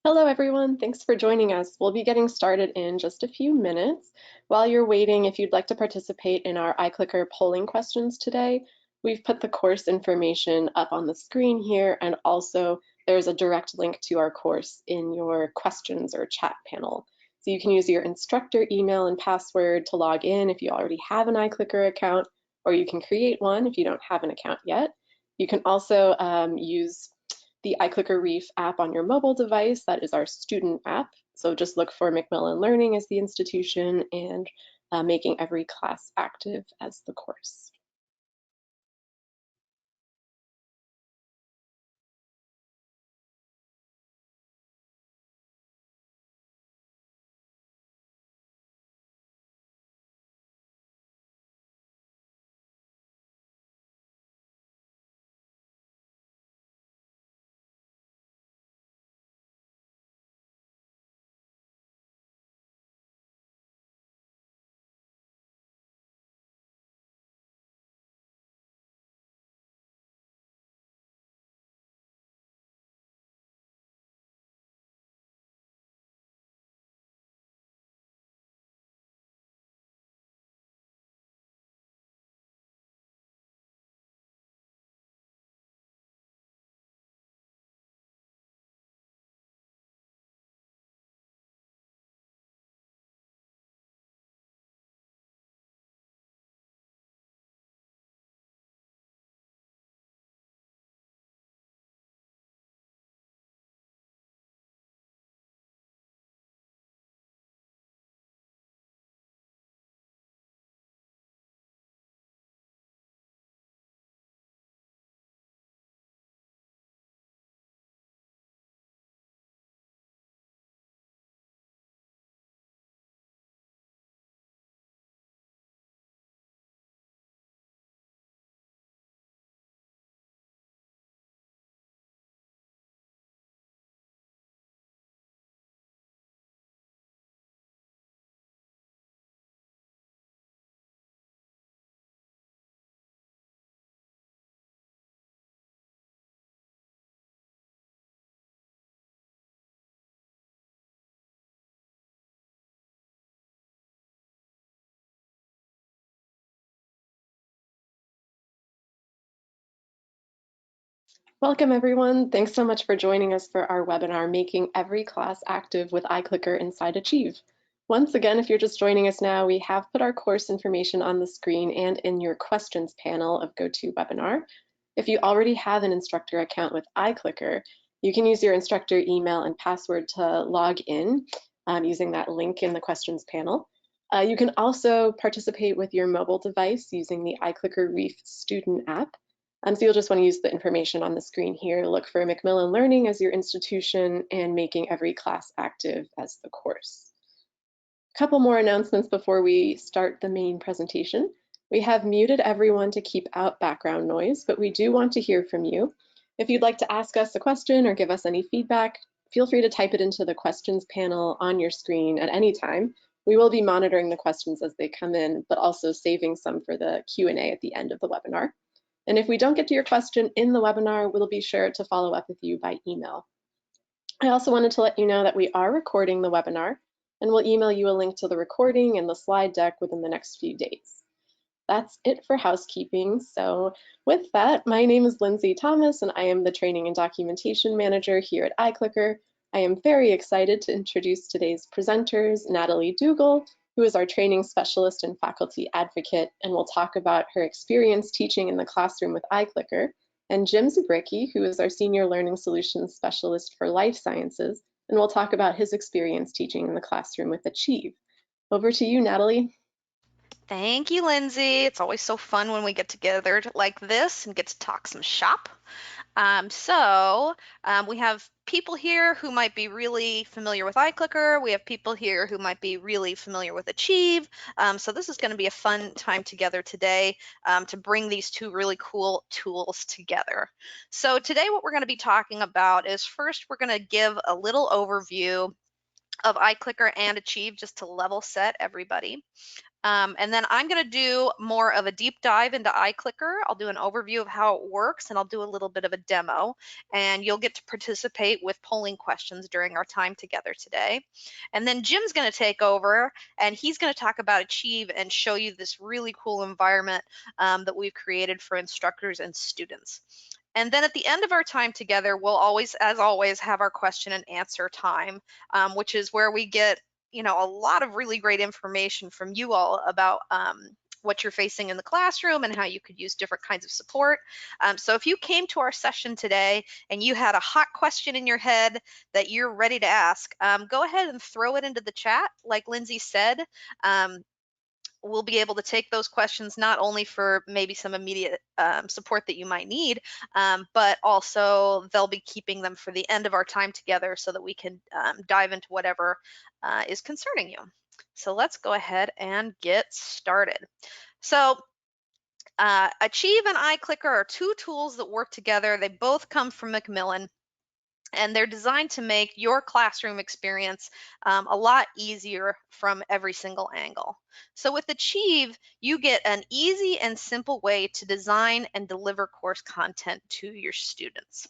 Hello, everyone. Thanks for joining us. We'll be getting started in just a few minutes. While you're waiting, if you'd like to participate in our iClicker polling questions today, we've put the course information up on the screen here, and also there's a direct link to our course in your questions or chat panel. So you can use your instructor email and password to log in if you already have an iClicker account, or you can create one if you don't have an account yet. You can also use the iClicker Reef app on your mobile device. That is our student app. So just look for Macmillan Learning as the institution and making every class active as the course. Welcome, everyone. Thanks so much for joining us for our webinar, Making Every Class Active with iClicker inside Achieve. Once again, if you're just joining us now, we have put our course information on the screen and in your questions panel of GoToWebinar. If you already have an instructor account with iClicker, you can use your instructor email and password to log in using that link in the questions panel. You can also participate with your mobile device using the iClicker Reef student app. So you'll just want to use the information on the screen here. Look for Macmillan Learning as your institution and Making Every Class Active as the course. A couple more announcements before we start the main presentation. We have muted everyone to keep out background noise, but we do want to hear from you. If you'd like to ask us a question or give us any feedback, feel free to type it into the questions panel on your screen at any time. We will be monitoring the questions as they come in, but also saving some for the Q&A at the end of the webinar. And if we don't get to your question in the webinar, we'll be sure to follow up with you by email. I also wanted to let you know that we are recording the webinar, and we'll email you a link to the recording and the slide deck within the next few days. That's it for housekeeping. So with that, my name is Lindsay Thomas, and I am the Training and Documentation Manager here at iClicker. I am very excited to introduce today's presenters, Natalie Dougal, who is our training specialist and faculty advocate, and will talk about her experience teaching in the classroom with iClicker, and Jim Zabricki, who is our senior learning solutions specialist for life sciences, and will talk about his experience teaching in the classroom with Achieve. Over to you, Natalie. Thank you, Lindsay. It's always so fun when we get together like this and get to talk some shop. We have people here who might be really familiar with iClicker. We have people here who might be really familiar with Achieve. So this is going to be a fun time together today to bring these two really cool tools together. So today what we're going to be talking about is first we're going to give a little overview of iClicker and Achieve just to level set everybody. And then I'm going to do more of a deep dive into iClicker. I'll do an overview of how it works, and I'll do a little bit of a demo. And you'll get to participate with polling questions during our time together today. And then Jim's going to take over, and he's going to talk about Achieve and show you this really cool environment that we've created for instructors and students. And then at the end of our time together, we'll always, as always, have our question and answer time, which is where we get a lot of really great information from you all about what you're facing in the classroom and how you could use different kinds of support. So if you came to our session today and you had a hot question in your head that you're ready to ask, go ahead and throw it into the chat. Like Lindsay said, we'll be able to take those questions not only for maybe some immediate support that you might need, but also they'll be keeping them for the end of our time together so that we can dive into whatever is concerning you. So let's go ahead and get started. So Achieve and iClicker are two tools that work together. They both come from Macmillan, and they're designed to make your classroom experience a lot easier from every single angle. So with Achieve, you get an easy and simple way to design and deliver course content to your students.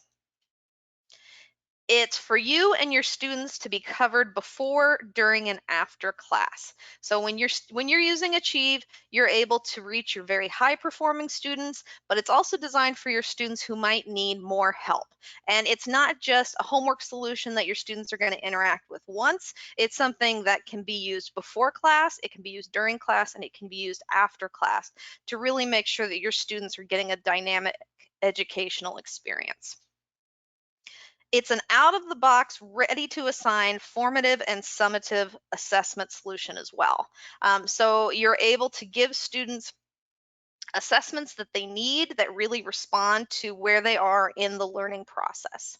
It's for you and your students to be covered before, during, and after class. So when you're using Achieve, you're able to reach your very high performing students, but it's also designed for your students who might need more help. And it's not just a homework solution that your students are going to interact with once. It's something that can be used before class, it can be used during class, and it can be used after class to really make sure that your students are getting a dynamic educational experience. It's an out-of-the-box, ready-to-assign formative and summative assessment solution as well. So you're able to give students assessments that they need that really respond to where they are in the learning process.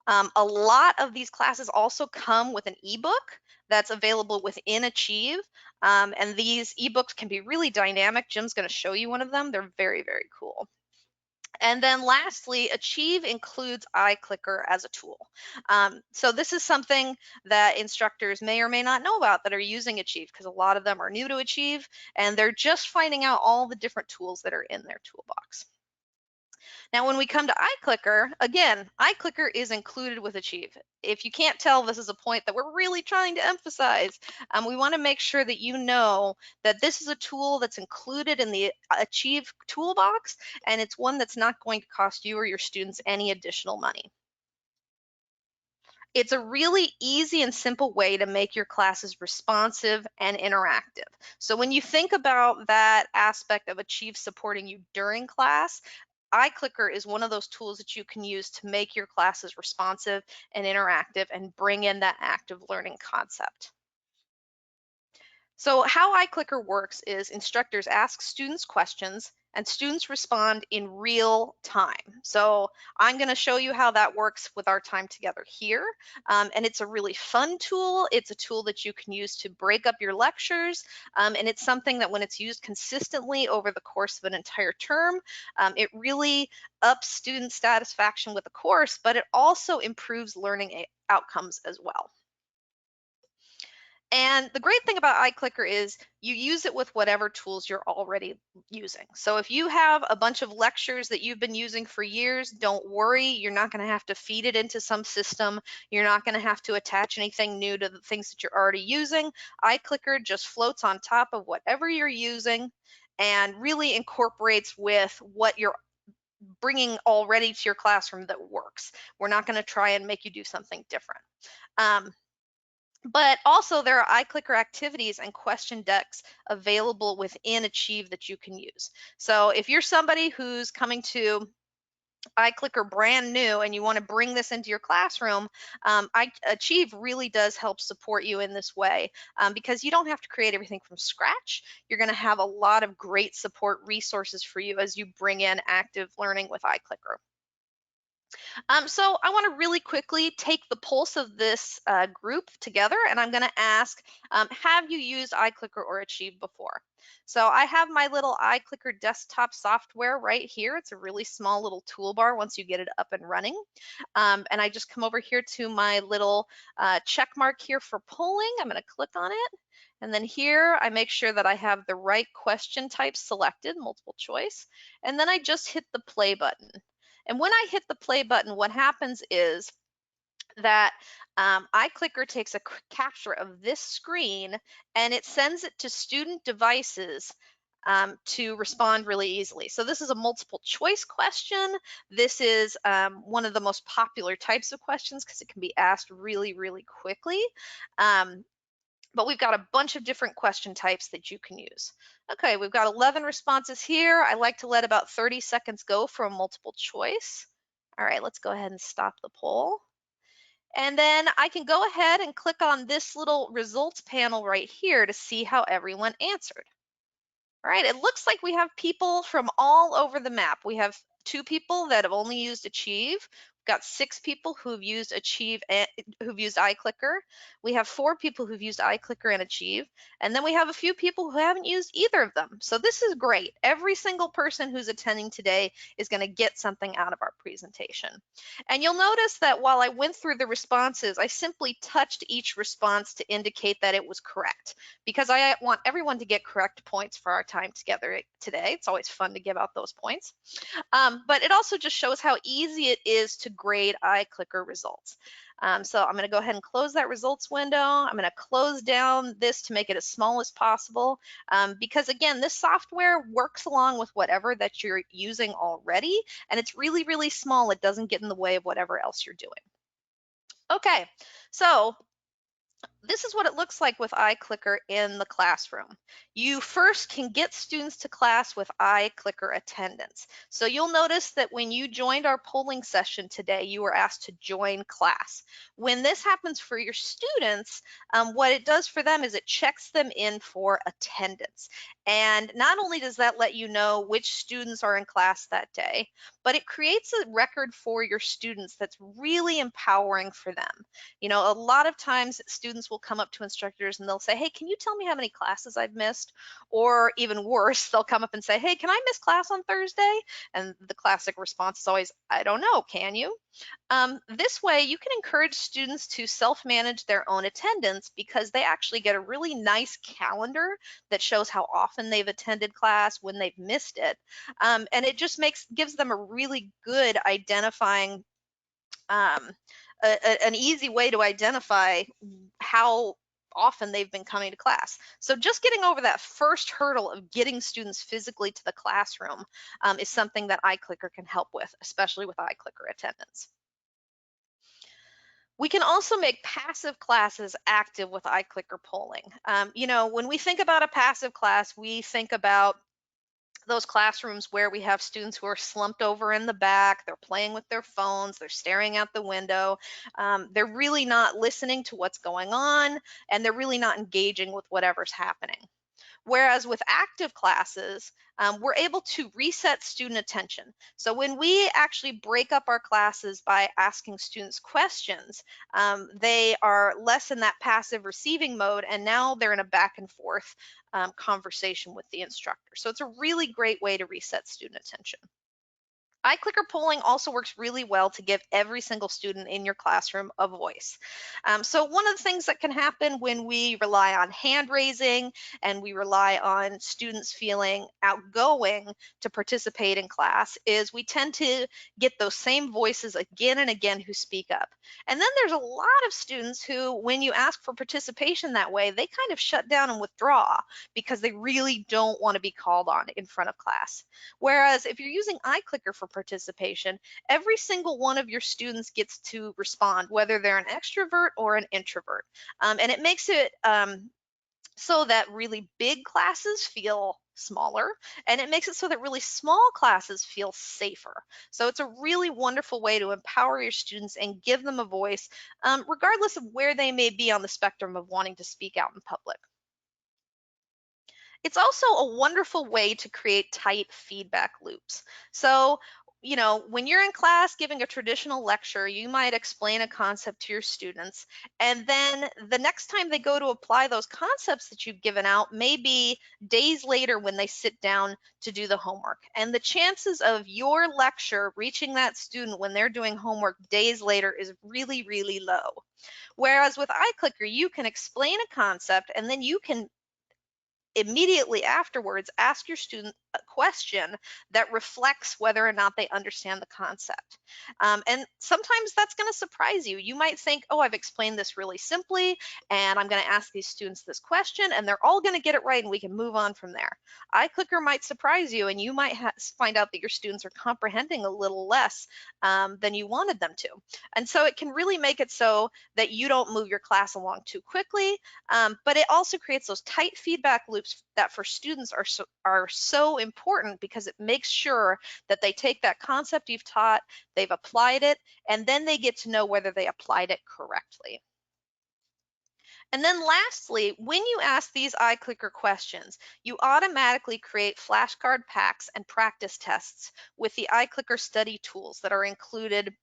A lot of these classes also come with an ebook that's available within Achieve, and these ebooks can be really dynamic. Jim's going to show you one of them. They're very, very cool. And then lastly, Achieve includes iClicker as a tool. So this is something that instructors may or may not know about that are using Achieve, because a lot of them are new to Achieve and they're just finding out all the different tools that are in their toolbox. Now, when we come to iClicker, again, iClicker is included with Achieve. If you can't tell, this is a point that we're really trying to emphasize. We want to make sure that you know that this is a tool that's included in the Achieve toolbox, and it's one that's not going to cost you or your students any additional money. It's a really easy and simple way to make your classes responsive and interactive. So when you think about that aspect of Achieve supporting you during class, iClicker is one of those tools that you can use to make your classes responsive and interactive and bring in that active learning concept. So how iClicker works is instructors ask students questions and students respond in real time. So I'm going to show you how that works with our time together here. And it's a really fun tool. It's a tool that you can use to break up your lectures. And it's something that when it's used consistently over the course of an entire term, it really ups student satisfaction with the course, but it also improves learning outcomes as well. And the great thing about iClicker is you use it with whatever tools you're already using. So if you have a bunch of lectures that you've been using for years, don't worry, you're not going to have to feed it into some system. You're not going to have to attach anything new to the things that you're already using. iClicker just floats on top of whatever you're using and really incorporates with what you're bringing already to your classroom that works. We're not going to try and make you do something different. But also there are iClicker activities and question decks available within Achieve that you can use. So if you're somebody who's coming to iClicker brand new and you want to bring this into your classroom, Achieve really does help support you in this way because you don't have to create everything from scratch. You're going to have a lot of great support resources for you as you bring in active learning with iClicker. So I want to really quickly take the pulse of this group together, and I'm going to ask, have you used iClicker or Achieve before? So I have my little iClicker desktop software right here. It's a really small little toolbar once you get it up and running. And I just come over here to my little check mark here for polling. I'm going to click on it. And then here I make sure that I have the right question type selected, multiple choice. And then I just hit the play button. And when I hit the play button, what happens is that iClicker takes a capture of this screen and it sends it to student devices to respond really easily. So this is a multiple choice question. This is one of the most popular types of questions because it can be asked really, really quickly. But we've got a bunch of different question types that you can use. Okay, we've got 11 responses here. I like to let about 30 seconds go for a multiple choice. All right, let's go ahead and stop the poll. And then I can go ahead and click on this little results panel right here to see how everyone answered. All right, it looks like we have people from all over the map. We have 2 people that have only used Achieve. We've got 6 people who've used Achieve and who've used iClicker. We have 4 people who've used iClicker and Achieve, and then we have a few people who haven't used either of them. So this is great. Every single person who's attending today is going to get something out of our presentation. And you'll notice that while I went through the responses, I simply touched each response to indicate that it was correct, because I want everyone to get correct points for our time together today. It's always fun to give out those points. But it also just shows how easy it is to grade iClicker results. So I'm going to go ahead and close that results window. I'm going to close down this to make it as small as possible, because again, this software works along with whatever that you're using already, and it's really, really small. It doesn't get in the way of whatever else you're doing. Okay, so this is what it looks like with iClicker in the classroom. You first can get students to class with iClicker attendance. So you'll notice that when you joined our polling session today, you were asked to join class. When this happens for your students, what it does for them is it checks them in for attendance. And not only does that let you know which students are in class that day, but it creates a record for your students that's really empowering for them. You know, a lot of times students will come up to instructors and they'll say, hey, can you tell me how many classes I've missed? Or even worse, they'll come up and say, hey, can I miss class on Thursday? And the classic response is always, I don't know, can you? This way, you can encourage students to self-manage their own attendance because they actually get a really nice calendar that shows how often they've attended class, when they've missed it. And it just gives them a really good identifying um, an easy way to identify how often they've been coming to class. So just getting over that first hurdle of getting students physically to the classroom is something that iClicker can help with, especially with iClicker attendance. We can also make passive classes active with iClicker polling. You know, when we think about a passive class, we think about those classrooms where we have students who are slumped over in the back, they're playing with their phones, they're staring out the window, they're really not listening to what's going on, and they're really not engaging with whatever's happening. Whereas with active classes, we're able to reset student attention. So when we actually break up our classes by asking students questions, they are less in that passive receiving mode, and now they're in a back and forth conversation with the instructor. So it's a really great way to reset student attention. iClicker polling also works really well to give every single student in your classroom a voice. So one of the things that can happen when we rely on hand raising and we rely on students feeling outgoing to participate in class is we tend to get those same voices again and again who speak up. And then there's a lot of students who, when you ask for participation that way, they kind of shut down and withdraw because they really don't want to be called on in front of class. Whereas if you're using iClicker for participation, every single one of your students gets to respond, whether they're an extrovert or an introvert. And it makes it so that really big classes feel smaller, and it makes it so that really small classes feel safer. So it's a really wonderful way to empower your students and give them a voice, regardless of where they may be on the spectrum of wanting to speak out in public. It's also a wonderful way to create tight feedback loops. So when you're in class giving a traditional lecture, you might explain a concept to your students, and then the next time they go to apply those concepts that you've given out may be days later when they sit down to do the homework. And the chances of your lecture reaching that student when they're doing homework days later is really, really low. Whereas with iClicker, you can explain a concept and then you can immediately afterwards ask your student a question that reflects whether or not they understand the concept. And sometimes that's going to surprise you. You might think, oh, I've explained this really simply, and I'm going to ask these students this question, and they're all going to get it right, and we can move on from there. iClicker might surprise you, and you might find out that your students are comprehending a little less than you wanted them to. And so it can really make it so that you don't move your class along too quickly, but it also creates those tight feedback loops that for students are so important, because it makes sure that they take that concept you've taught, they've applied it, and then they get to know whether they applied it correctly. And then lastly, when you ask these iClicker questions, you automatically create flashcard packs and practice tests with the iClicker study tools that are included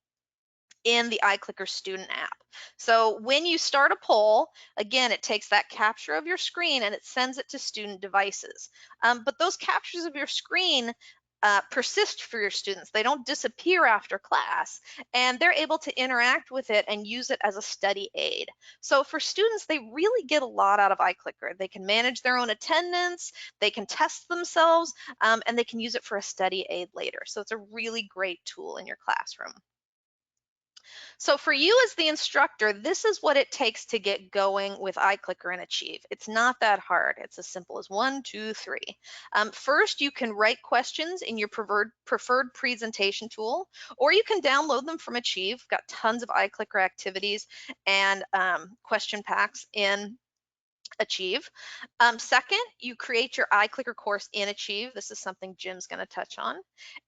in the iClicker student app. So when you start a poll, again, it takes that capture of your screen and it sends it to student devices. But those captures of your screen persist for your students. They don't disappear after class, and they're able to interact with it and use it as a study aid. So for students, they really get a lot out of iClicker. They can manage their own attendance, they can test themselves, and they can use it for a study aid later. So it's a really great tool in your classroom. So for you as the instructor, this is what it takes to get going with iClicker and Achieve. It's not that hard. It's as simple as 1, 2, 3. First, you can write questions in your preferred presentation tool, or you can download them from Achieve. We've got tons of iClicker activities and question packs in Achieve. Second, you create your iClicker course in Achieve. This is something Jim's going to touch on.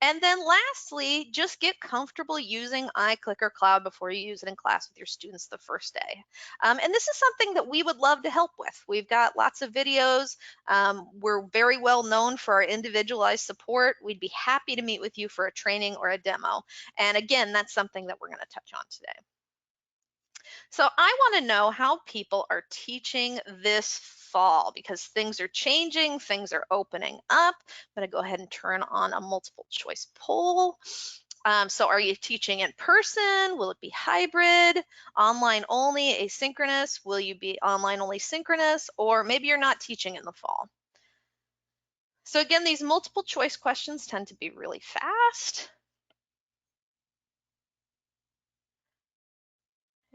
And then lastly, just get comfortable using iClicker Cloud before you use it in class with your students the first day. And this is something that we would love to help with. We've got lots of videos. We're very well known for our individualized support. We'd be happy to meet with you for a training or a demo. And again, that's something that we're going to touch on today. So I want to know how people are teaching this fall, because things are changing, things are opening up. I'm going to go ahead and turn on a multiple choice poll. So are you teaching in person? Will it be hybrid, online only, asynchronous? Will you be online only synchronous? Or maybe you're not teaching in the fall. So again, these multiple choice questions tend to be really fast.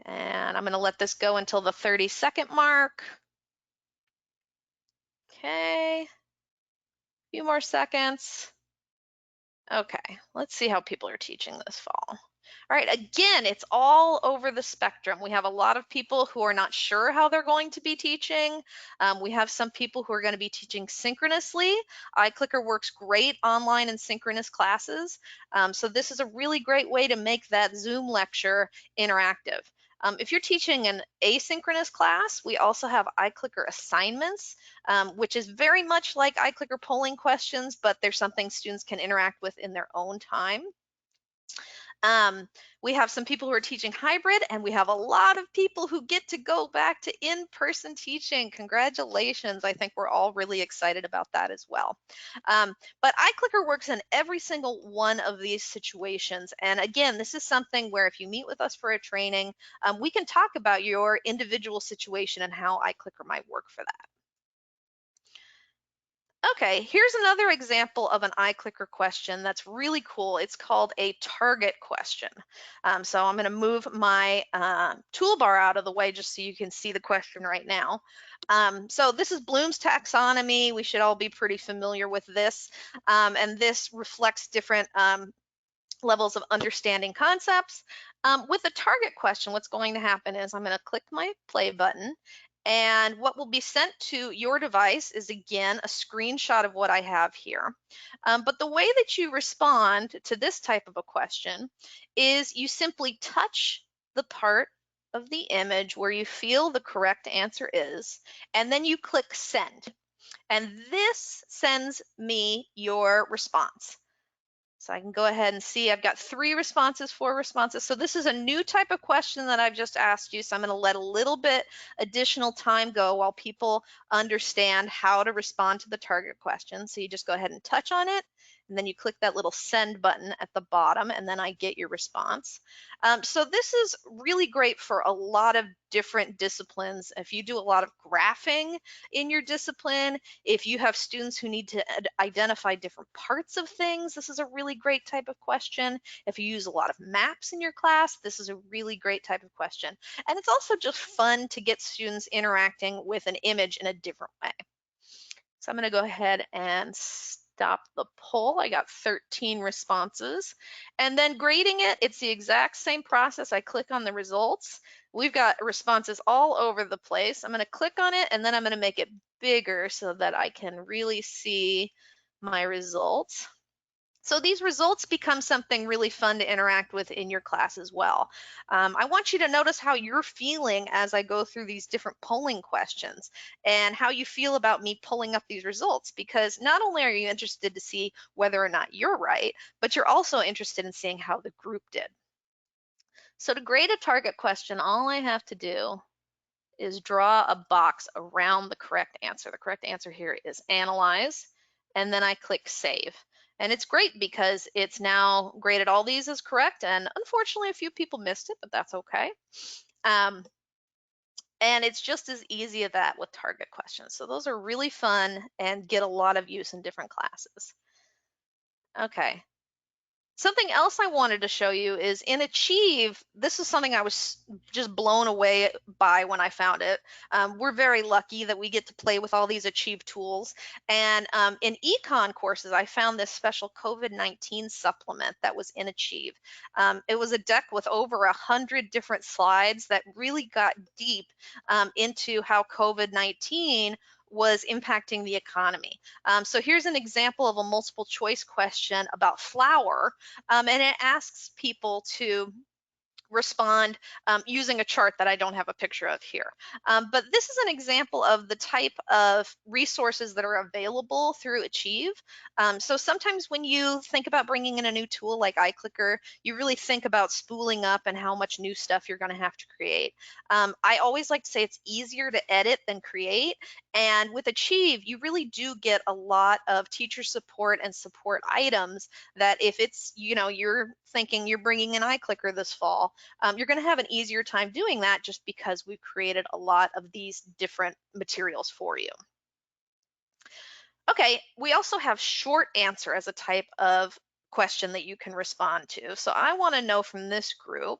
And I'm going to let this go until the 30-second mark. Okay, a few more seconds. Okay, let's see how people are teaching this fall. All right, again, it's all over the spectrum. We have a lot of people who are not sure how they're going to be teaching. We have some people who are going to be teaching synchronously. iClicker works great online and synchronous classes. So this is a really great way to make that Zoom lecture interactive. If you're teaching an asynchronous class, we also have iClicker assignments, which is very much like iClicker polling questions, but there's something students can interact with in their own time. We have some people who are teaching hybrid, and we have a lot of people who get to go back to in-person teaching. Congratulations. I think we're all really excited about that as well. But iClicker works in every single one of these situations. And again, this is something where if you meet with us for a training, we can talk about your individual situation and how iClicker might work for that. Okay, here's another example of an iClicker question that's really cool. It's called a target question. So I'm going to move my toolbar out of the way just so you can see the question right now. So this is Bloom's taxonomy. We should all be pretty familiar with this. And this reflects different levels of understanding concepts. With a target question, what's going to happen is I'm going to click my play button, and what will be sent to your device is, again, a screenshot of what I have here. But the way that you respond to this type of a question is you simply touch the part of the image where you feel the correct answer is, and then you click send. And this sends me your response. So I can go ahead and see I've got 3 responses, 4 responses. So this is a new type of question that I've just asked you. So I'm going to let a little bit additional time go while people understand how to respond to the target question. So you just go ahead and touch on it, and then you click that little send button at the bottom, and then I get your response. So this is really great for a lot of different disciplines. If you do a lot of graphing in your discipline, if you have students who need to identify different parts of things, this is a really great type of question. If you use a lot of maps in your class, this is a really great type of question. And it's also just fun to get students interacting with an image in a different way. So I'm going to go ahead and stop the poll. I got 13 responses. And then grading it, it's the exact same process. I click on the results. We've got responses all over the place. I'm going to click on it, and then I'm going to make it bigger so that I can really see my results. So these results become something really fun to interact with in your class as well. I want you to notice how you're feeling as I go through these different polling questions and how you feel about me pulling up these results, because not only are you interested to see whether or not you're right, but you're also interested in seeing how the group did. So to grade a target question, all I have to do is draw a box around the correct answer. The correct answer here is analyze, and then I click save. And it's great because it's now graded all these as correct, and unfortunately a few people missed it, but that's okay. And it's just as easy as that with target questions. So those are really fun and get a lot of use in different classes. Okay, something else I wanted to show you is in Achieve, this is something I was just blown away by when I found it. We're very lucky that we get to play with all these Achieve tools. And in econ courses, I found this special COVID-19 supplement that was in Achieve. It was a deck with over 100 different slides that really got deep into how COVID-19 was impacting the economy. So here's an example of a multiple choice question about flour, and it asks people to respond using a chart that I don't have a picture of here. But this is an example of the type of resources that are available through Achieve. So sometimes when you think about bringing in a new tool like iClicker, you really think about spooling up and how much new stuff you're going to have to create. I always like to say it's easier to edit than create. And with Achieve, you really do get a lot of teacher support and support items that if it's, you're thinking you're bringing in iClicker this fall, you're going to have an easier time doing that just because we've created a lot of these different materials for you. Okay, we also have short answer as a type of question that you can respond to. So I want to know from this group,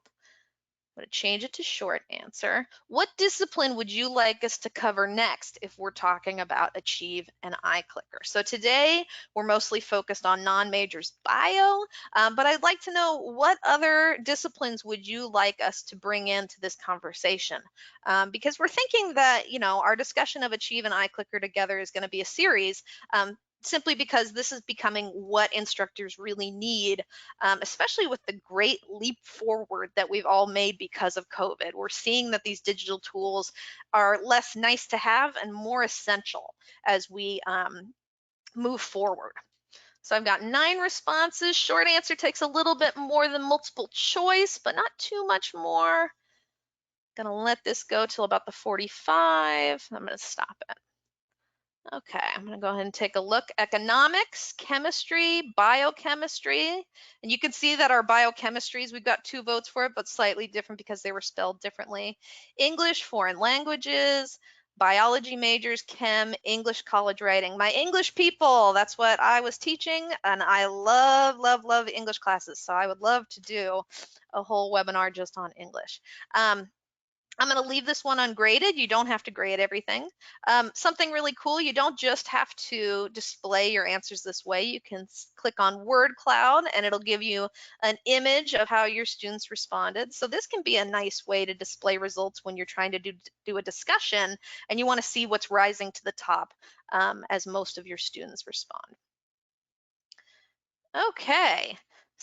I'm going to change it to short answer. What discipline would you like us to cover next if we're talking about Achieve and iClicker? So today we're mostly focused on non-majors bio, but I'd like to know what other disciplines would you like us to bring into this conversation? Because we're thinking that, our discussion of Achieve and iClicker together is going to be a series. Simply because this is becoming what instructors really need, especially with the great leap forward that we've all made because of COVID. We're seeing that these digital tools are less nice to have and more essential as we move forward. So I've got 9 responses. Short answer takes a little bit more than multiple choice, but not too much more. Gonna let this go till about the 45. I'm gonna stop it. Okay, I'm going to go ahead and take a look. Economics, chemistry, biochemistry. And you can see that our biochemistries, we've got 2 votes for it, but slightly different because they were spelled differently. English, foreign languages, biology majors, chem, English college writing. My English people, that's what I was teaching, and I love, love, love English classes. So I would love to do a whole webinar just on English. I'm going to leave this one ungraded. You don't have to grade everything. Something really cool, you don't just have to display your answers this way. You can click on word cloud and it'll give you an image of how your students responded. So this can be a nice way to display results when you're trying to do a discussion and you want to see what's rising to the top as most of your students respond. Okay,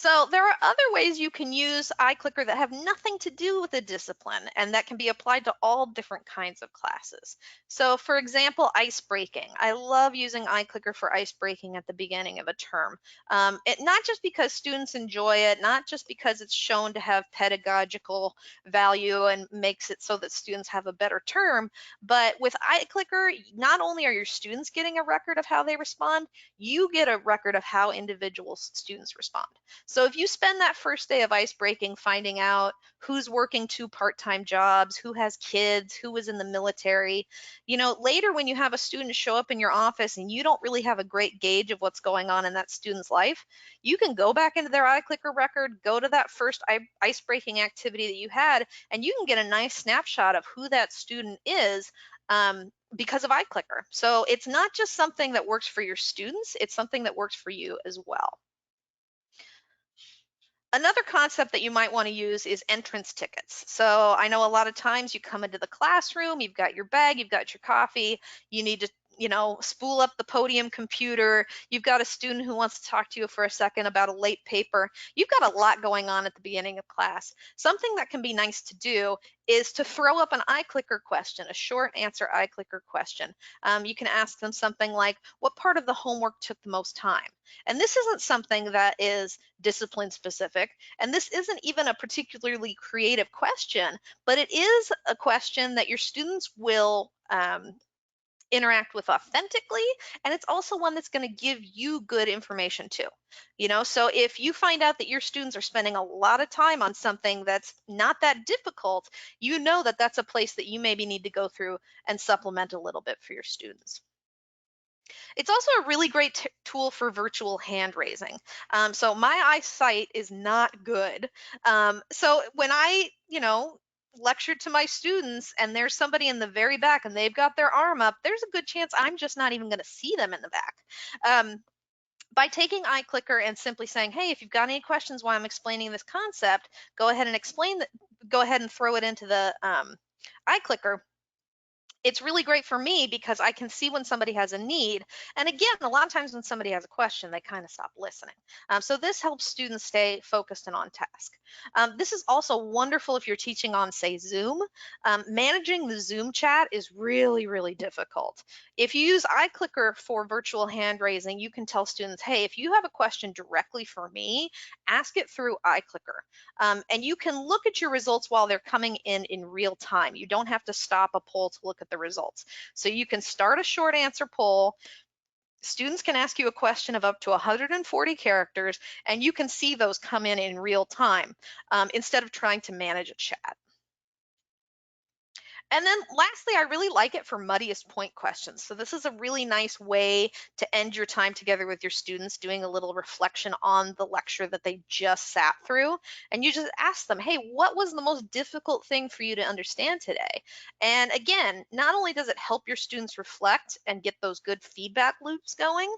So there are other ways you can use iClicker that have nothing to do with a discipline and that can be applied to all different kinds of classes. So for example, ice breaking. I love using iClicker for ice breaking at the beginning of a term. Not just because students enjoy it, not just because it's shown to have pedagogical value and makes it so that students have a better term, but with iClicker, not only are your students getting a record of how they respond, you get a record of how individual students respond. So if you spend that first day of ice breaking finding out who's working 2 part-time jobs, who has kids, who was in the military, later when you have a student show up in your office and you don't really have a great gauge of what's going on in that student's life, you can go back into their iClicker record, go to that first ice breaking activity that you had, and you can get a nice snapshot of who that student is because of iClicker. So it's not just something that works for your students, it's something that works for you as well. Another concept that you might want to use is entrance tickets. So I know a lot of times you come into the classroom, you've got your bag, you've got your coffee, you need to spool up the podium computer. You've got a student who wants to talk to you for a second about a late paper. You've got a lot going on at the beginning of class. Something that can be nice to do is to throw up an iClicker question, a short answer iClicker question. You can ask them something like, what part of the homework took the most time? And this isn't something that is discipline specific, and this isn't even a particularly creative question, but it is a question that your students will interact with authentically, and it's also one that's going to give you good information too. So if you find out that your students are spending a lot of time on something that's not that difficult, you know that that's a place that you maybe need to go through and supplement a little bit for your students. It's also a really great tool for virtual hand raising. So my eyesight is not good. So when I, lecture to my students and there's somebody in the very back and they've got their arm up, there's a good chance I'm just not even going to see them in the back. By taking iClicker and simply saying, hey, if you've got any questions while I'm explaining this concept, go ahead and go ahead and throw it into the iClicker. It's really great for me because I can see when somebody has a need. And again, a lot of times when somebody has a question, they kind of stop listening. So this helps students stay focused and on task. This is also wonderful if you're teaching on, say, Zoom. Managing the Zoom chat is really, really difficult. If you use iClicker for virtual hand raising, you can tell students, hey, if you have a question directly for me, ask it through iClicker. And you can look at your results while they're coming in real time. You don't have to stop a poll to look at the results. So you can start a short answer poll. Students can ask you a question of up to 140 characters, and you can see those come in real time instead of trying to manage a chat. And then lastly, I really like it for muddiest point questions. So this is a really nice way to end your time together with your students, doing a little reflection on the lecture that they just sat through. And you just ask them, hey, what was the most difficult thing for you to understand today? And again, not only does it help your students reflect and get those good feedback loops going,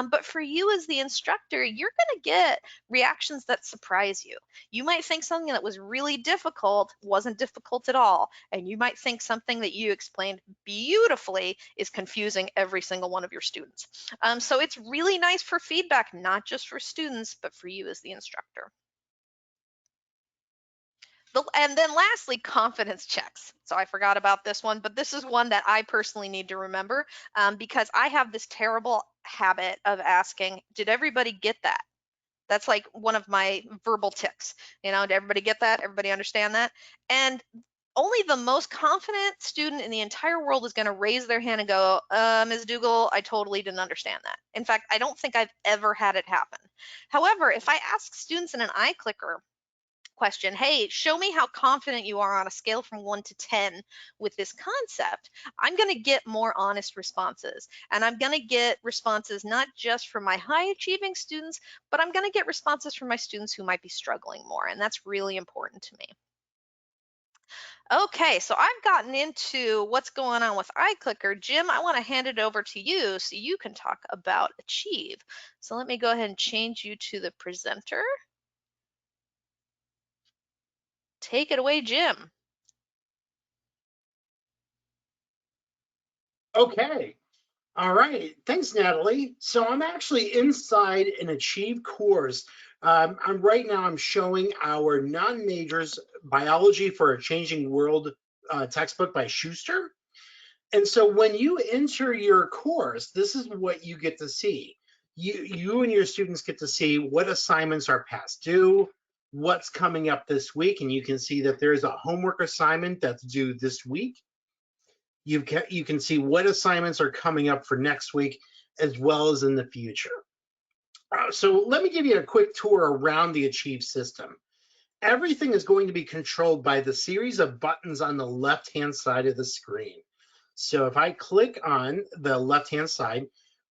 but for you as the instructor, you're going to get reactions that surprise you. You might think something that was really difficult wasn't difficult at all. And you might think something that you explained beautifully is confusing every single one of your students. So it's really nice for feedback, not just for students, but for you as the instructor. And then lastly, confidence checks. So I forgot about this one, but this is one that I personally need to remember because I have this terrible habit of asking, did everybody get that? That's like one of my verbal tics. Did everybody get that? Everybody understand that? And only the most confident student in the entire world is going to raise their hand and go, Ms. Dougal, I totally didn't understand that. In fact, I don't think I've ever had it happen. However, if I ask students in an iClicker question, hey, show me how confident you are on a scale from 1 to 10 with this concept, I'm going to get more honest responses. And I'm going to get responses not just from my high achieving students, but I'm going to get responses from my students who might be struggling more. And that's really important to me. Okay, so I've gotten into what's going on with iClicker. Jim, I want to hand it over to you so you can talk about Achieve. So let me go ahead and change you to the presenter. Take it away, Jim. Okay. All right. Thanks, Natalie. So I'm actually inside an Achieve course Right now I'm showing our non-majors biology for a changing world textbook by Schuster. And so when you enter your course, this is what you get to see. You and your students get to see what assignments are past due, what's coming up this week, and you can see that there's a homework assignment that's due this week. You can see what assignments are coming up for next week as well as in the future. So let me give you a quick tour around the Achieve system. Everything is going to be controlled by the series of buttons on the left-hand side of the screen. So if I click on the left-hand side,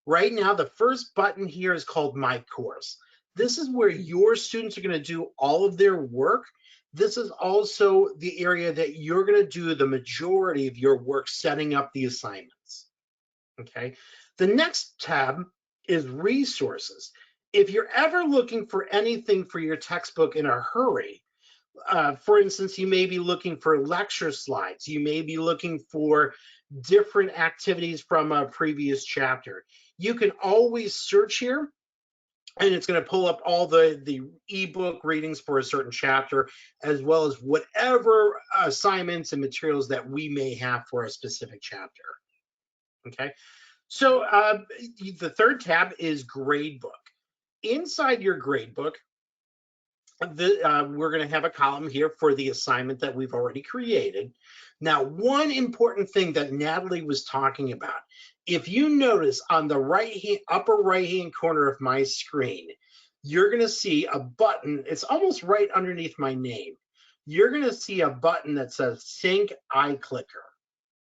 right now the first button here is called My Course. This is where your students are going to do all of their work. This is also the area that you're going to do the majority of your work setting up the assignments. Okay. The next tab is Resources. If you're ever looking for anything for your textbook in a hurry, for instance, you may be looking for lecture slides. You may be looking for different activities from a previous chapter. You can always search here, and it's going to pull up all the ebook readings for a certain chapter, as well as whatever assignments and materials that we may have for a specific chapter. Okay, so the third tab is Gradebook. Inside your gradebook, we're going to have a column here for the assignment that we've already created. Now, one important thing that Natalie was talking about, if you notice on the upper right-hand corner of my screen, you're going to see a button. It's almost right underneath my name. You're going to see a button that says Sync iClicker.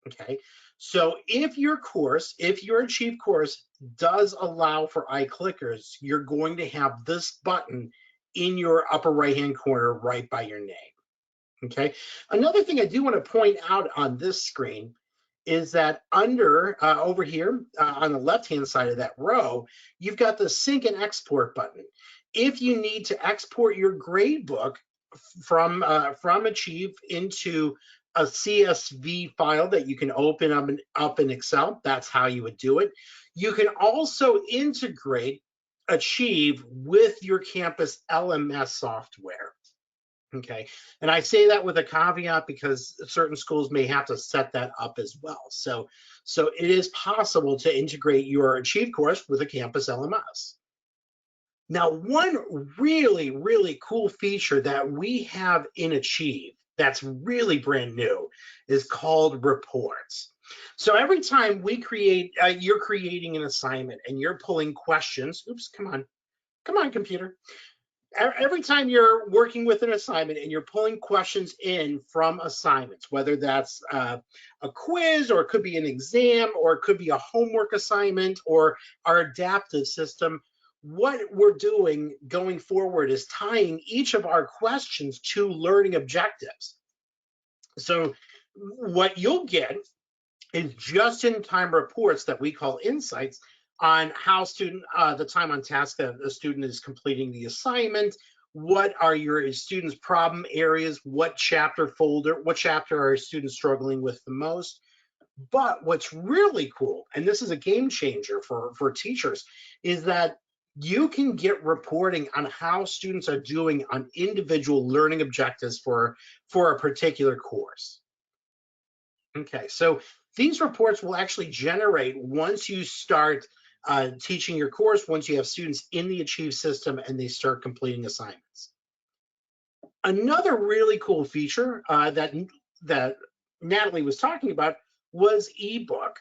Okay, so if your Achieve course does allow for iClickers, you're going to have this button in your upper right hand corner right by your name. Okay, another thing I do want to point out on this screen is that over here on the left hand side of that row, you've got the Sync and Export button. If you need to export your gradebook from Achieve into a CSV file that you can open up in Excel, that's how you would do it. You can also integrate Achieve with your campus LMS software. Okay, and I say that with a caveat because certain schools may have to set that up as well. So it is possible to integrate your Achieve course with a campus LMS. Now, one really, really cool feature that we have in Achieve that's really brand new is called reports. So every time you're creating an assignment and you're pulling questions, oops, come on, computer. Every time you're working with an assignment and you're pulling questions in from assignments, whether that's a quiz or it could be an exam or it could be a homework assignment or our adaptive system, what we're doing going forward is tying each of our questions to learning objectives. So what you'll get is just-in-time reports that we call insights on how the time on task that the student is completing the assignment, what are your students' problem areas, what chapter are students struggling with the most. But what's really cool, and this is a game changer for teachers, is that you can get reporting on how students are doing on individual learning objectives for a particular course. Okay, so these reports will actually generate once you start teaching your course, once you have students in the Achieve system and they start completing assignments. Another really cool feature that Natalie was talking about was ebook.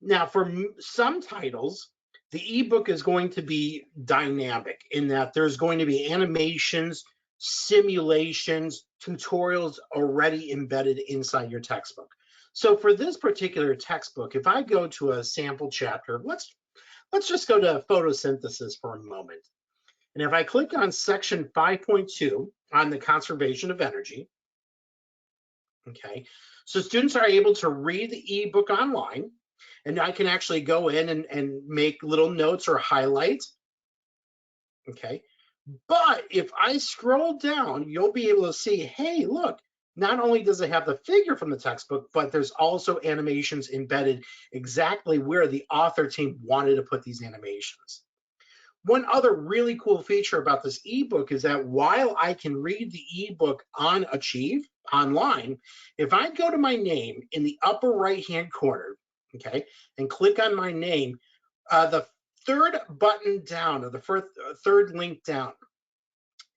Now, for some titles, the ebook is going to be dynamic in that there's going to be animations, simulations, tutorials already embedded inside your textbook. So for this particular textbook, if I go to a sample chapter, let's just go to photosynthesis for a moment. And if I click on section 5.2 on the conservation of energy, okay, so students are able to read the ebook online, and I can actually go in and make little notes or highlights. Okay, but if I scroll down, you'll be able to see, hey, look, not only does it have the figure from the textbook, but there's also animations embedded exactly where the author team wanted to put these animations. One other really cool feature about this ebook is that while I can read the ebook on Achieve online, if I go to my name in the upper right-hand corner, okay, and click on my name, the third button down, or the third link down,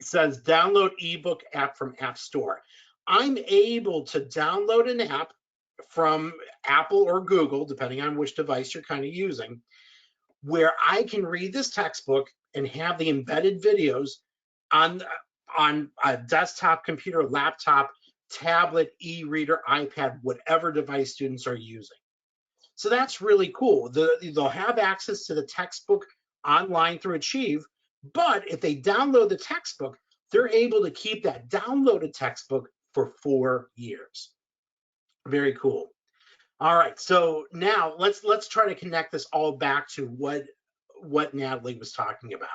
says download ebook app from App Store. I'm able to download an app from Apple or Google, depending on which device you're kind of using, where I can read this textbook and have the embedded videos on a desktop computer, laptop, tablet, e-reader, iPad, whatever device students are using. So that's really cool. They'll have access to the textbook online through Achieve, but if they download the textbook, they're able to keep that downloaded textbook for 4 years. Very cool. All right, so now let's try to connect this all back to what Natalie was talking about.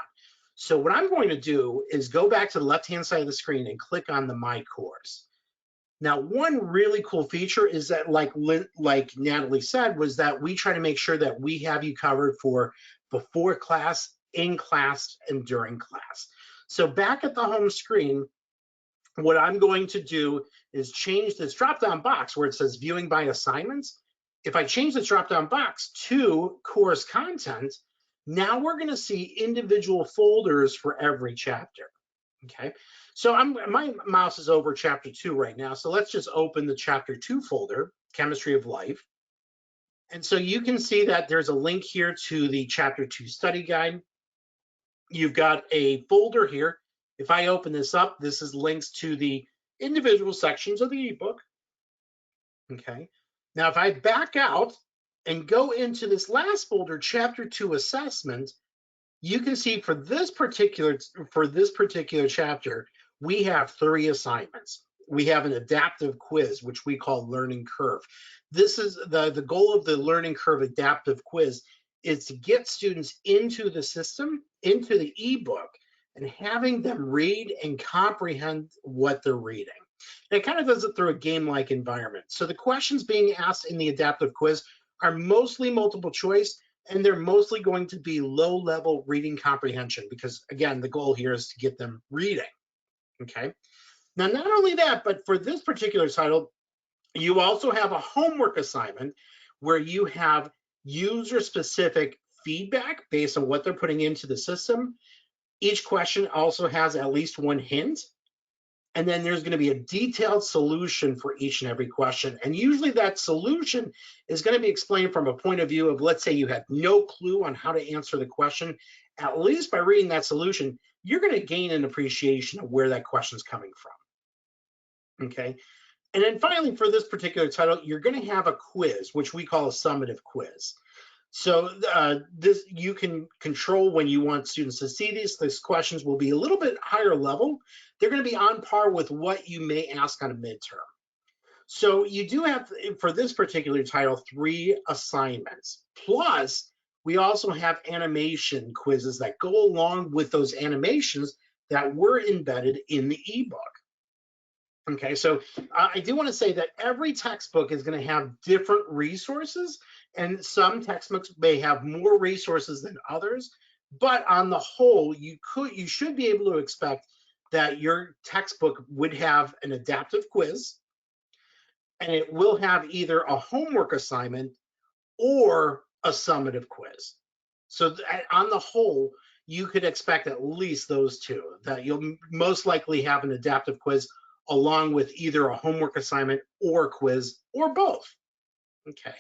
So what I'm going to do is go back to the left-hand side of the screen and click on the My Course. Now, one really cool feature is that, like Natalie said, was that we try to make sure that we have you covered for before class, in class, and during class. So back at the home screen, what I'm going to do is change this drop-down box where it says viewing by assignments. If I change this drop-down box to course content, now we're going to see individual folders for every chapter. Okay, so my mouse is over chapter 2 right now. So let's just open the chapter 2 folder, Chemistry of Life. And so you can see that there's a link here to the chapter 2 study guide. You've got a folder here. If I open this up, this is links to the individual sections of the ebook. Okay, now if I back out and go into this last folder, chapter 2 assessment, you can see for this particular chapter, we have 3 assignments. We have an adaptive quiz, which we call learning curve. This is the goal of the learning curve adaptive quiz is to get students into the system, into the ebook, and having them read and comprehend what they're reading. And it kind of does it through a game-like environment. So the questions being asked in the adaptive quiz are mostly multiple choice, and they're mostly going to be low-level reading comprehension because, again, the goal here is to get them reading, okay? Now, not only that, but for this particular title, you also have a homework assignment where you have user-specific feedback based on what they're putting into the system. Each question also has at least 1 hint. And then there's going to be a detailed solution for each and every question. And usually that solution is going to be explained from a point of view of, let's say you had no clue on how to answer the question. At least by reading that solution, you're going to gain an appreciation of where that question is coming from. Okay. And then finally, for this particular title, you're going to have a quiz, which we call a summative quiz. So this you can control when you want students to see these. These questions will be a little bit higher level. They're going to be on par with what you may ask on a midterm. So you do have, for this particular title, 3 assignments. Plus, we also have animation quizzes that go along with those animations that were embedded in the ebook. Okay, so I do want to say that every textbook is going to have different resources, and some textbooks may have more resources than others, but on the whole, you should be able to expect that your textbook would have an adaptive quiz, and it will have either a homework assignment or a summative quiz. So on the whole, you could expect at least those 2, that you'll most likely have an adaptive quiz along with either a homework assignment or a quiz or both. Okay.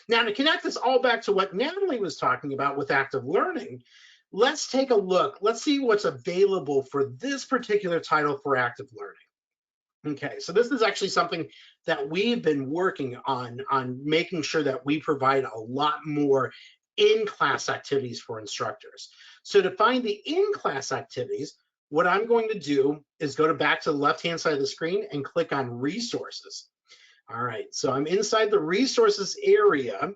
Now to connect this all back to what Natalie was talking about with active learning, let's take a look. Let's see what's available for this particular title for active learning. Okay, so this is actually something that we've been working on making sure that we provide a lot more in-class activities for instructors. So to find the in-class activities, what I'm going to do is go back to the left-hand side of the screen and click on resources. All right, so I'm inside the resources area.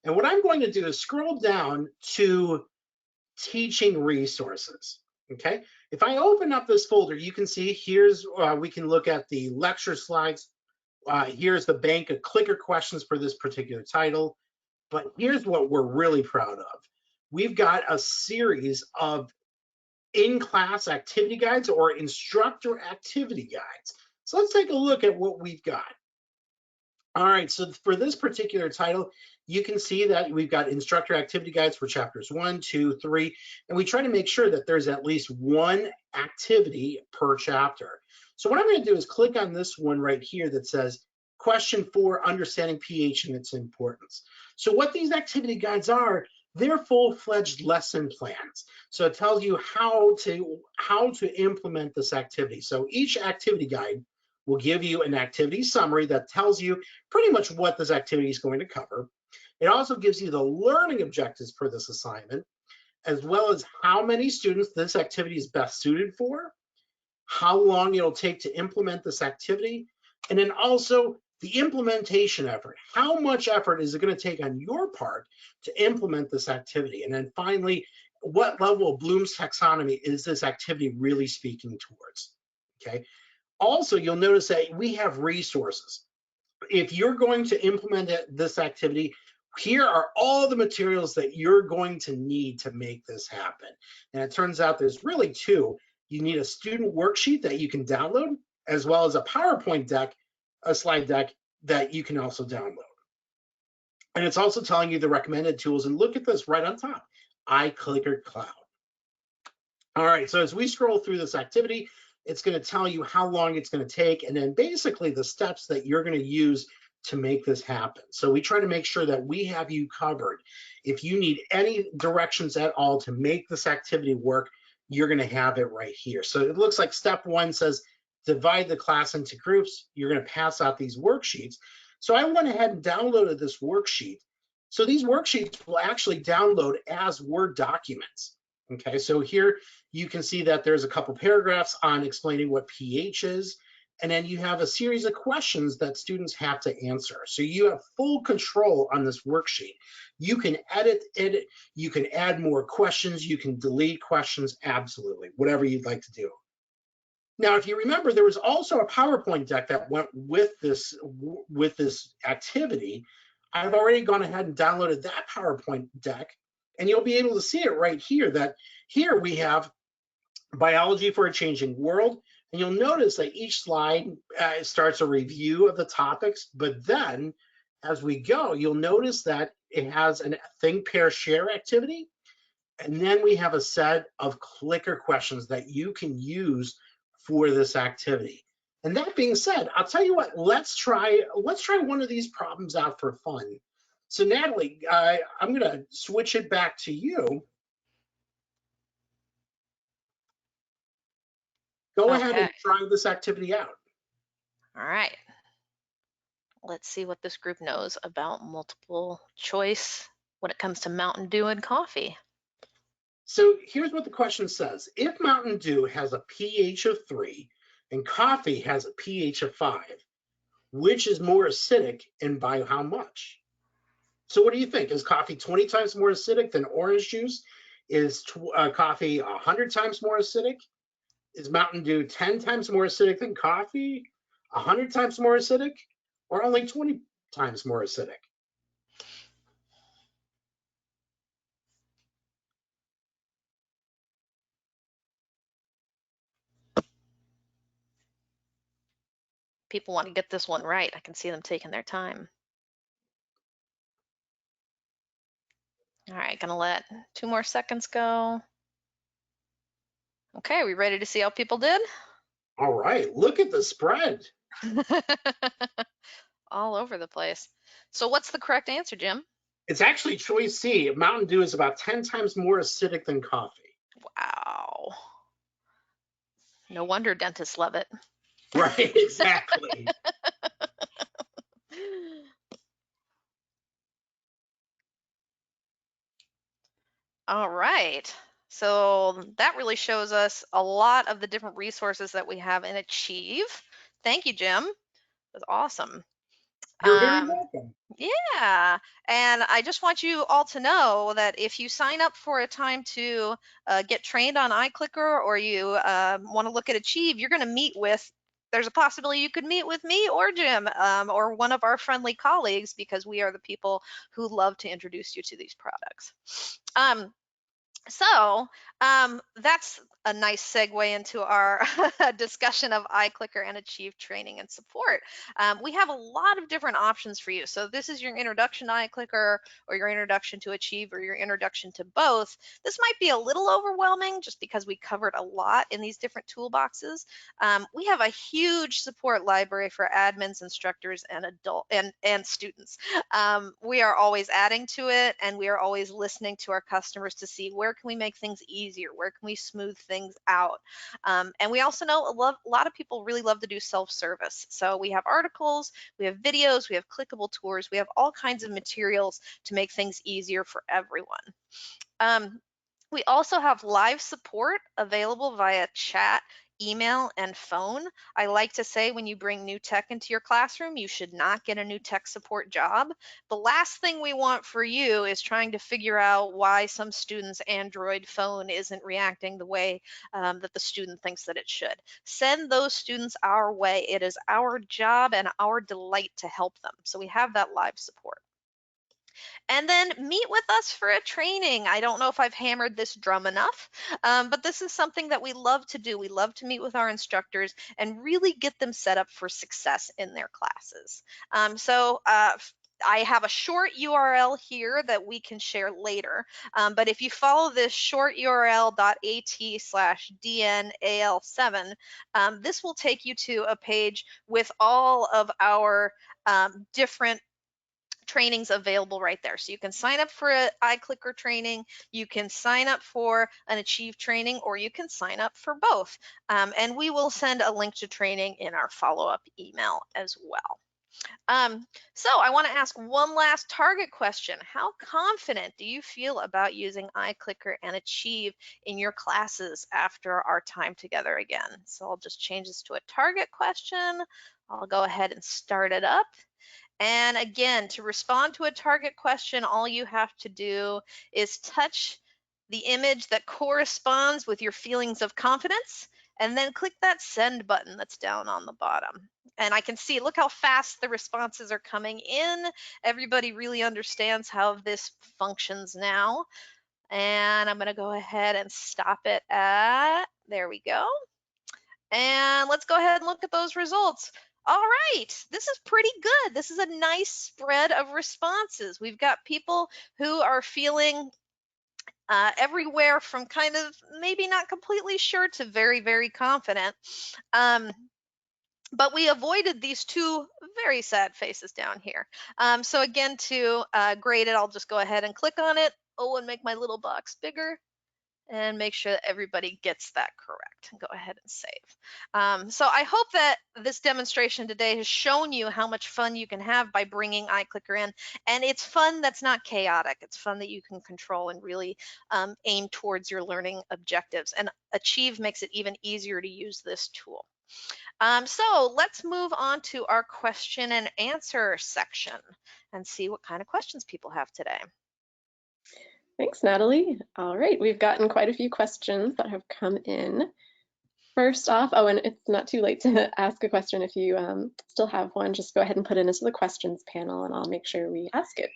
And what I'm going to do is scroll down to teaching resources. Okay, if I open up this folder, you can see here's, we can look at the lecture slides. Here's the bank of clicker questions for this particular title. But here's what we're really proud of. we've got a series of in-class activity guides or instructor activity guides. So let's take a look at what we've got. All right, so for this particular title, you can see that we've got instructor activity guides for chapters 1, 2, 3, and we try to make sure that there's at least one activity per chapter. So what I'm going to do is click on this one right here that says question 4, understanding pH and its importance. So what these activity guides are, they're full-fledged lesson plans. So it tells you how to implement this activity. So each activity guide will give you an activity summary that tells you pretty much what this activity is going to cover. It also gives you the learning objectives for this assignment, as well as how many students this activity is best suited for, how long it'll take to implement this activity, and then also the implementation effort. How much effort is it going to take on your part to implement this activity? And then finally, what level of Bloom's taxonomy is this activity really speaking towards? Okay. Also, you'll notice that we have resources. If you're going to implement this activity, here are all the materials that you're going to need to make this happen. And it turns out there's really two. You need a student worksheet that you can download, as well as a PowerPoint deck, a slide deck that you can also download. And it's also telling you the recommended tools. And look at this right on top, iClicker Cloud. All right, so as we scroll through this activity, it's going to tell you how long it's going to take, and then basically the steps that you're going to use to make this happen. So we try to make sure that we have you covered. If you need any directions at all to make this activity work, you're going to have it right here. So it looks like step 1 says divide the class into groups. You're going to pass out these worksheets. So I went ahead and downloaded this worksheet. So these worksheets will actually download as Word documents. Okay, so here you can see that there's a couple paragraphs on explaining what pH is, and then you have a series of questions that students have to answer. So you have full control on this worksheet. You can edit it, you can add more questions, you can delete questions, absolutely, whatever you'd like to do. Now, if you remember, there was also a PowerPoint deck that went with this activity. I've already gone ahead and downloaded that PowerPoint deck, and you'll be able to see it right here, that here we have biology for a changing world. And you'll notice that each slide starts a review of the topics, but then as we go, you'll notice that it has a think, pair, share activity. And then we have a set of clicker questions that you can use for this activity. And that being said, I'll tell you what, let's try one of these problems out for fun. So Natalie, I'm gonna switch it back to you. Go ahead and try this activity out. All right. Let's see what this group knows about multiple choice when it comes to Mountain Dew and coffee. So here's what the question says. If Mountain Dew has a pH of 3 and coffee has a pH of 5, which is more acidic and by how much? So what do you think? Is coffee 20 times more acidic than orange juice? Is coffee 100 times more acidic? Is Mountain Dew 10 times more acidic than coffee? 100 times more acidic? Or only 20 times more acidic? People want to get this one right. I can see them taking their time. All right, gonna let 2 more seconds go. Okay, we ready to see how people did? All right, look at the spread. All over the place. So what's the correct answer, Jim? It's actually choice C. Mountain Dew is about 10 times more acidic than coffee. Wow. No wonder dentists love it. Right, exactly. All right. So that really shows us a lot of the different resources that we have in Achieve. Thank you, Jim. That's awesome. You're very welcome. Yeah, and I just want you all to know that if you sign up for a time to get trained on iClicker, or you want to look at Achieve, you're going to meet with, there's a possibility you could meet with me or Jim or one of our friendly colleagues, because we are the people who love to introduce you to these products. So that's a nice segue into our discussion of iClicker and Achieve training and support. We have a lot of different options for you. So this is your introduction to iClicker, or your introduction to Achieve, or your introduction to both. This might be a little overwhelming just because we covered a lot in these different toolboxes. We have a huge support library for admins, instructors, and and students. We are always adding to it, and we are always listening to our customers to see where can we make things easier, where can we smooth things out. And we also know a lot of people really love to do self-service. So we have articles, we have videos, we have clickable tours, we have all kinds of materials to make things easier for everyone. We also have live support available via chat, email, and phone. I like to say when you bring new tech into your classroom, you should not get a new tech support job. The last thing we want for you is trying to figure out why some student's Android phone isn't reacting the way that the student thinks that it should. Send those students our way. It is our job and our delight to help them. So we have that live support. And then meet with us for a training. I don't know if I've hammered this drum enough, but this is something that we love to do. We love to meet with our instructors and really get them set up for success in their classes. I have a short URL here that we can share later, but if you follow this short URL.at/DNAL7, this will take you to a page with all of our different trainings available right there. So you can sign up for an iClicker training, you can sign up for an Achieve training, or you can sign up for both. And we will send a link to training in our follow-up email as well. So I want to ask one last target question. How confident do you feel about using iClicker and Achieve in your classes after our time together again? So I'll just change this to a target question. I'll go ahead and start it up. And again, to respond to a target question, all you have to do is touch the image that corresponds with your feelings of confidence, and then click that send button that's down on the bottom. And I can see, look how fast the responses are coming in. Everybody really understands how this functions now. And I'm gonna go ahead and stop it at, there we go. And let's go ahead and look at those results. All right, this is pretty good. This is a nice spread of responses. We've got people who are feeling everywhere from kind of maybe not completely sure to very, very confident. But we avoided these two very sad faces down here. So again, to grade it, I'll just go ahead and click on it. Oh, and make my little box bigger, and make sure that everybody gets that correct. Go ahead and save. So I hope that this demonstration today has shown you how much fun you can have by bringing iClicker in. And it's fun that's not chaotic. It's fun that you can control and really aim towards your learning objectives. And Achieve makes it even easier to use this tool. So let's move on to our question and answer section and see what kind of questions people have today. Thanks, Natalie. All right, we've gotten quite a few questions that have come in. First off, oh, and it's not too late to ask a question. If you still have one, just go ahead and put it into the questions panel and I'll make sure we ask it.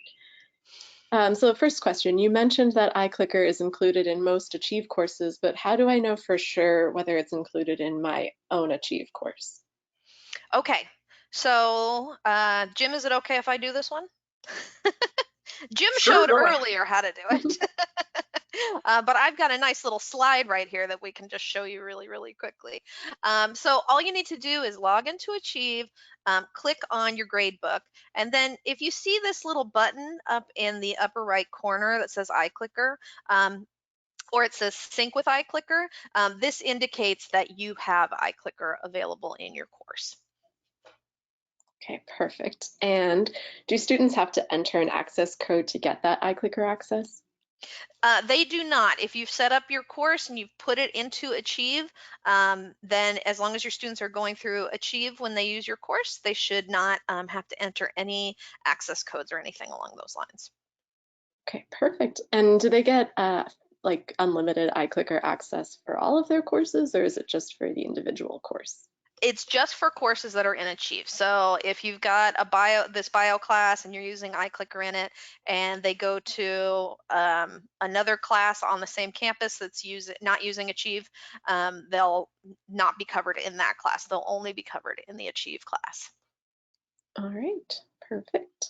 So the first question, you mentioned that iClicker is included in most Achieve courses, but how do I know for sure whether it's included in my own Achieve course? Okay, so Jim, is it okay if I do this one? Jim Sure, showed go ahead. earlier how to do it. But I've got a nice little slide right here that we can just show you really, really quickly. So all you need to do is log into Achieve, click on your gradebook, and then if you see this little button up in the upper right corner that says iClicker, or it says sync with iClicker, this indicates that you have iClicker available in your course. Okay, perfect. And do students have to enter an access code to get that iClicker access? They do not. If you've set up your course and you've put it into Achieve, then as long as your students are going through Achieve when they use your course, they should not have to enter any access codes or anything along those lines. Okay, perfect. And do they get like unlimited iClicker access for all of their courses, or is it just for the individual course? It's just for courses that are in Achieve. So if you've got this bio class and you're using iClicker in it, and they go to another class on the same campus that's not using Achieve, they'll not be covered in that class. They'll only be covered in the Achieve class. All right, perfect.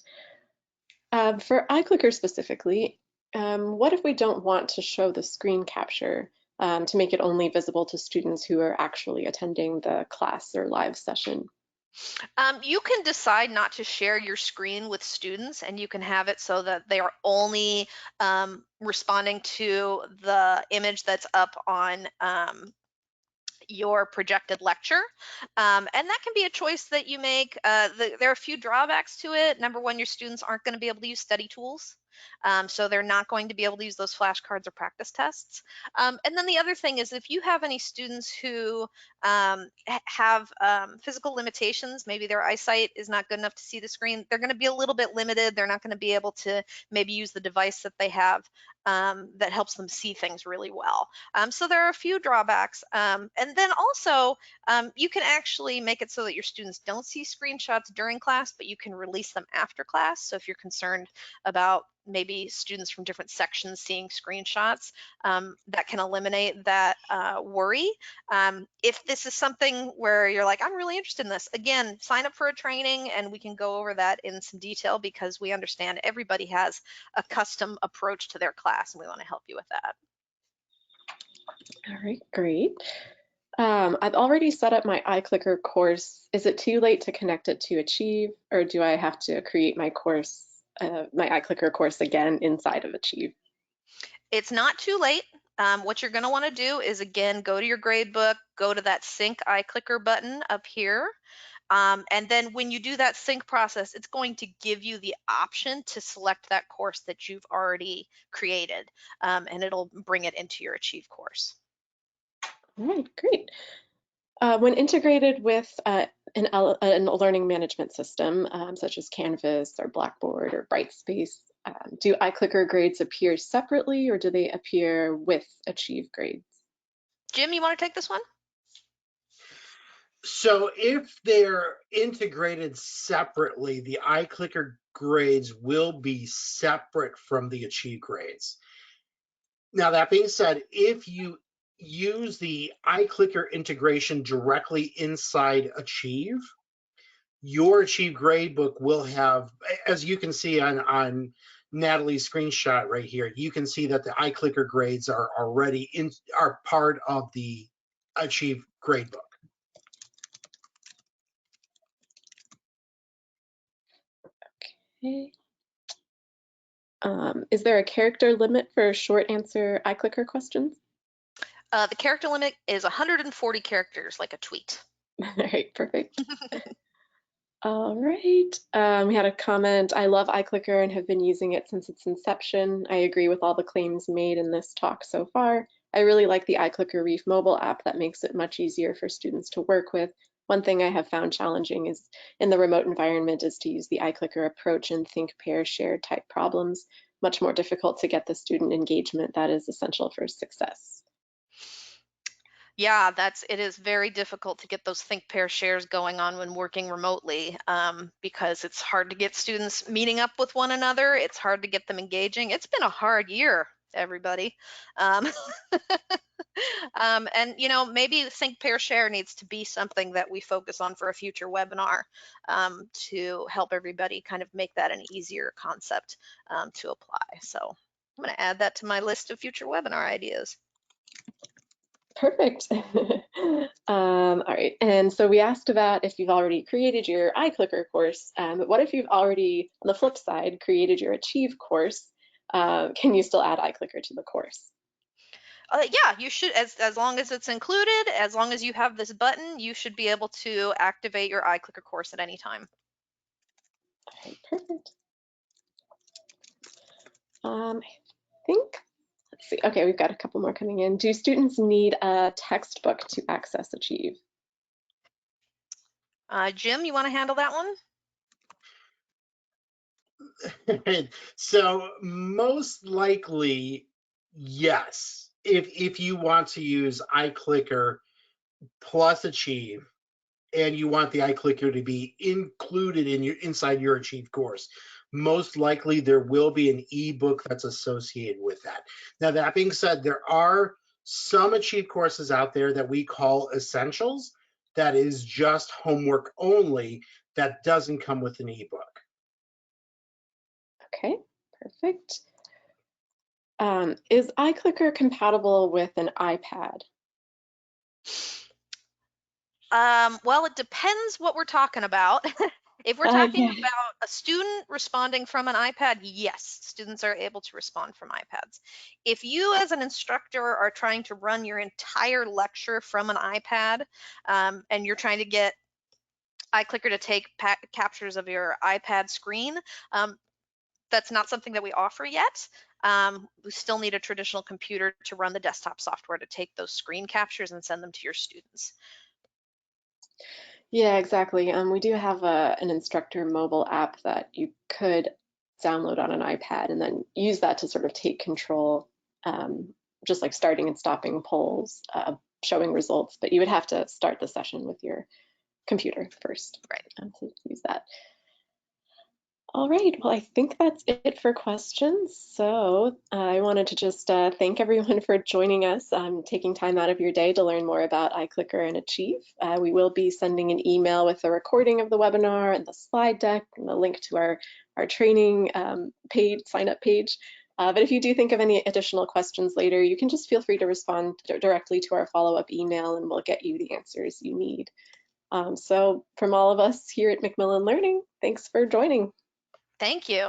For iClicker specifically, what if we don't want to show the screen capture to make it only visible to students who are actually attending the class or live session? You can decide not to share your screen with students, and you can have it so that they are only responding to the image that's up on your projected lecture. And that can be a choice that you make. There are a few drawbacks to it. Number one, your students aren't going to be able to use study tools. So they're not going to be able to use those flashcards or practice tests. And then the other thing is, if you have any students who have physical limitations, maybe their eyesight is not good enough to see the screen, they're going to be a little bit limited. They're not going to be able to maybe use the device that they have that helps them see things really well. So there are a few drawbacks. And then also, you can actually make it so that your students don't see screenshots during class, but you can release them after class. So if you're concerned about maybe students from different sections seeing screenshots, that can eliminate that worry. If this is something where you're like, I'm really interested in this, again, sign up for a training and we can go over that in some detail, because we understand everybody has a custom approach to their class and we want to help you with that. All right, great. I've already set up my iClicker course. Is it too late to connect it to Achieve, or do I have to create my course, my iClicker course again inside of Achieve? It's not too late. What you're going to want to do is, again, go to your gradebook, go to that Sync iClicker button up here. And then when you do that sync process, it's going to give you the option to select that course that you've already created, and it'll bring it into your Achieve course. All right, great. When integrated with a learning management system, such as Canvas or Blackboard or Brightspace, do iClicker grades appear separately, or do they appear with Achieve grades? Jim, you want to take this one? So if they're integrated separately, the iClicker grades will be separate from the Achieve grades. Now, that being said, if you use the iClicker integration directly inside Achieve, your Achieve gradebook will have, as you can see on Natalie's screenshot right here, you can see that the iClicker grades are already are part of the Achieve gradebook. Okay. Is there a character limit for short answer iClicker questions? The character limit is 140 characters, like a tweet. All right, perfect. All right. We had a comment. I love iClicker and have been using it since its inception. I agree with all the claims made in this talk so far. I really like the iClicker Reef mobile app that makes it much easier for students to work with. One thing I have found challenging is in the remote environment is to use the iClicker approach and think, pair, share type problems. Much more difficult to get the student engagement that is essential for success. Yeah, it is very difficult to get those think pair shares going on when working remotely, because it's hard to get students meeting up with one another. It's hard to get them engaging. It's been a hard year, everybody. Um, and maybe think pair share needs to be something that we focus on for a future webinar, to help everybody kind of make that an easier concept to apply. So I'm going to add that to my list of future webinar ideas. Perfect. All right, and so we asked about if you've already created your iClicker course, but what if you've already, on the flip side, created your Achieve course? Can you still add iClicker to the course? Yeah, you should, as long as it's included, as long as you have this button, you should be able to activate your iClicker course at any time. All right, perfect. I think, let's see. Okay, we've got a couple more coming in. Do students need a textbook to access Achieve? Jim, you want to handle that one? So most likely, yes. If you want to use iClicker plus Achieve, and you want the iClicker to be included in inside your Achieve course, most likely there will be an ebook that's associated with that. Now, that being said, there are some Achieve courses out there that we call essentials, that is just homework only, that doesn't come with an ebook. Okay, perfect. Is iClicker compatible with an iPad? Well, it depends what we're talking about. If we're talking Yeah. about a student responding from an iPad, yes, students are able to respond from iPads. If you as an instructor are trying to run your entire lecture from an iPad, and you're trying to get iClicker to take captures of your iPad screen, that's not something that we offer yet. We still need a traditional computer to run the desktop software to take those screen captures and send them to your students. Yeah, exactly. We do have an instructor mobile app that you could download on an iPad and then use that to sort of take control, just like starting and stopping polls, showing results. But you would have to start the session with your computer first, Right. to use that. All right, well, I think that's it for questions. So I wanted to just thank everyone for joining us, taking time out of your day to learn more about iClicker and Achieve. We will be sending an email with a recording of the webinar and the slide deck and the link to our training page, sign up page. But if you do think of any additional questions later, you can just feel free to respond directly to our follow-up email and we'll get you the answers you need. So from all of us here at Macmillan Learning, thanks for joining. Thank you.